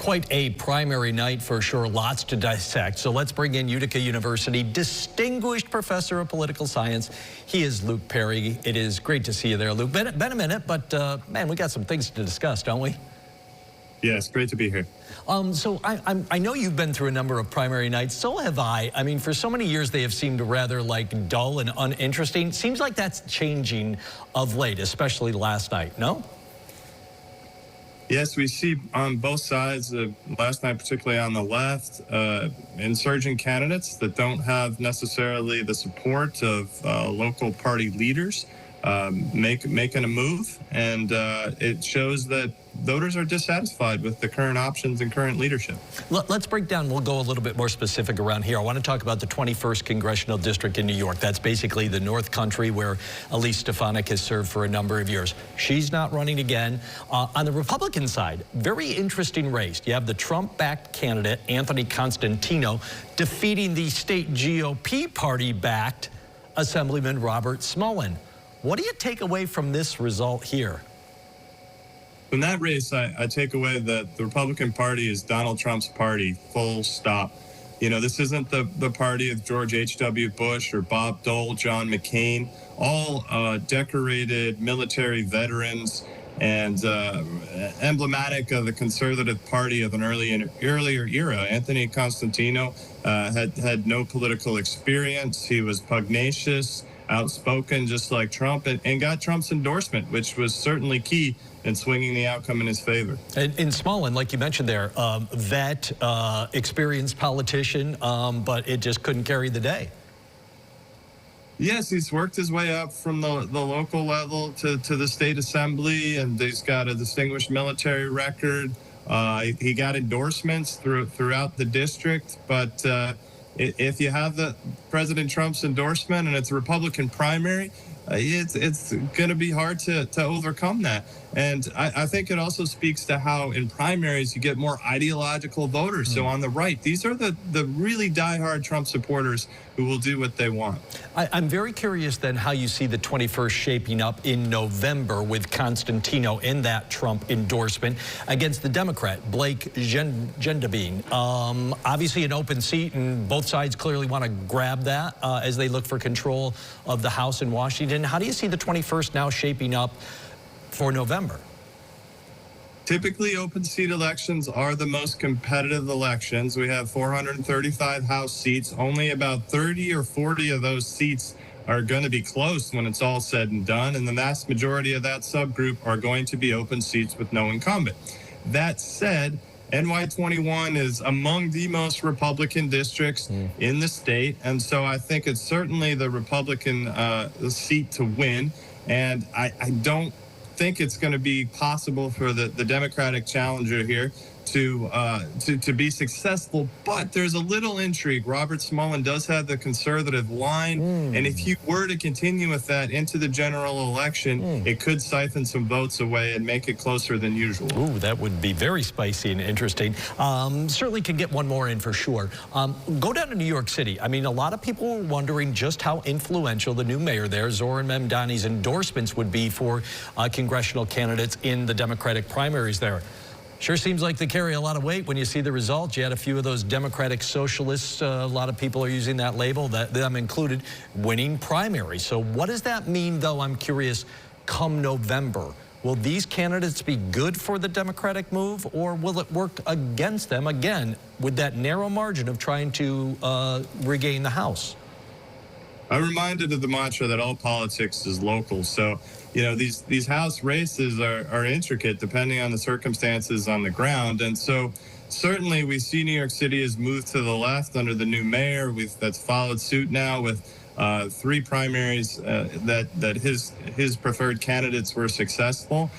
Quite a primary night for sure, lots to dissect. So let's bring in Utica University distinguished professor of political science. He is Luke Perry. It is great to see you there, Luke. Been a minute, but man, we got some things to discuss, don't we? Yes, great to be here. So I know you've been through a number of primary nights. So have I. I mean, for so many years, they have seemed rather like dull and uninteresting. Seems like that's changing of late, especially last night, no? Yes, we see on both sides, last night particularly on the left, insurgent candidates that don't have necessarily the support of local party leaders making a move, and it shows that voters are dissatisfied with the current options and current leadership. Let's break down. We'll go a little bit more specific around here. I want to talk about the 21st Congressional District in New York. That's basically the North Country where Elise Stefanik has served for a number of years. She's not running again. On the Republican side, very interesting race. You have the Trump-backed candidate, Anthony Constantino, defeating the state GOP party-backed Assemblyman Robert Smullen. What do you take away from this result here? In that race, I take away that the Republican Party is Donald Trump's party, full stop. You know, this isn't the party of George H.W. Bush or Bob Dole, John McCain, all decorated military veterans and emblematic of the conservative party of an earlier era. Anthony Constantino had no political experience. He was pugnacious, outspoken, just like Trump, and got Trump's endorsement, which was certainly key in swinging the outcome in his favor. And in Smullen, like you mentioned there, vet, experienced politician, but it just couldn't carry the day. Yes, he's worked his way up from the local level to the state assembly, and he's got a distinguished military record. He got endorsements throughout the district, but if you have the President Trump's endorsement and it's a Republican primary, it's going to be hard to overcome that. And I think it also speaks to how in primaries you get more ideological voters. So on the right, these are the really diehard Trump supporters who will do what they want. I'm very curious then how you see the 21st shaping up in November with Constantino in that Trump endorsement against the Democrat, Blake Gendabine. Obviously an open seat, and both sides clearly want to grab that as they look for control of the House in Washington. How do you see the 21st now shaping up for November? Typically, open seat elections are the most competitive elections. We have 435 House seats. Only about 30 or 40 of those seats are going to be close when it's all said and done, and the vast majority of that subgroup are going to be open seats with no incumbent. That said, NY21 is among the most Republican districts in the state, and so I think it's certainly the Republican seat to win, and I don't think it's going to be possible for the Democratic challenger here to be successful, but there's a little intrigue. Robert Smullen does have the conservative line, and if you were to continue with that into the general election, it could siphon some votes away and make it closer than usual. Ooh, that would be very spicy and interesting. Certainly can get one more in for sure. Go down to New York City. I mean, a lot of people were wondering just how influential the new mayor there, Zohran Mamdani's endorsements would be for congressional candidates in the Democratic primaries there. Sure seems like they carry a lot of weight when you see the results. You had a few of those Democratic socialists, a lot of people are using that label, them included, winning primaries. So what does that mean, though, I'm curious, come November? Will these candidates be good for the Democratic move, or will it work against them, again, with that narrow margin of trying to regain the House? I'm reminded of the mantra that all politics is local. So, you know, these House races are intricate depending on the circumstances on the ground. And so certainly we see New York City has moved to the left under the new mayor. That's followed suit now with 3 primaries that his preferred candidates were successful.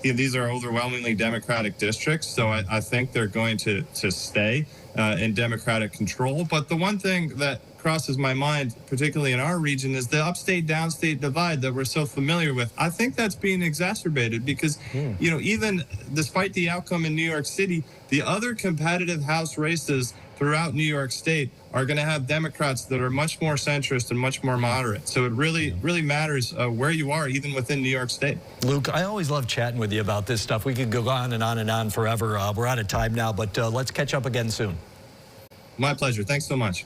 These are overwhelmingly Democratic districts, so I think they're going to stay in Democratic control. But the one thing that crosses my mind, particularly in our region, is the upstate-downstate divide that we're so familiar with. I think that's being exacerbated because, you know, even despite the outcome in New York City, the other competitive House races throughout New York State are going to have Democrats that are much more centrist and much more moderate. So it really matters where you are, even within New York State. Luke, I always love chatting with you about this stuff. We could go on and on and on forever. We're out of time now, but let's catch up again soon. My pleasure. Thanks so much.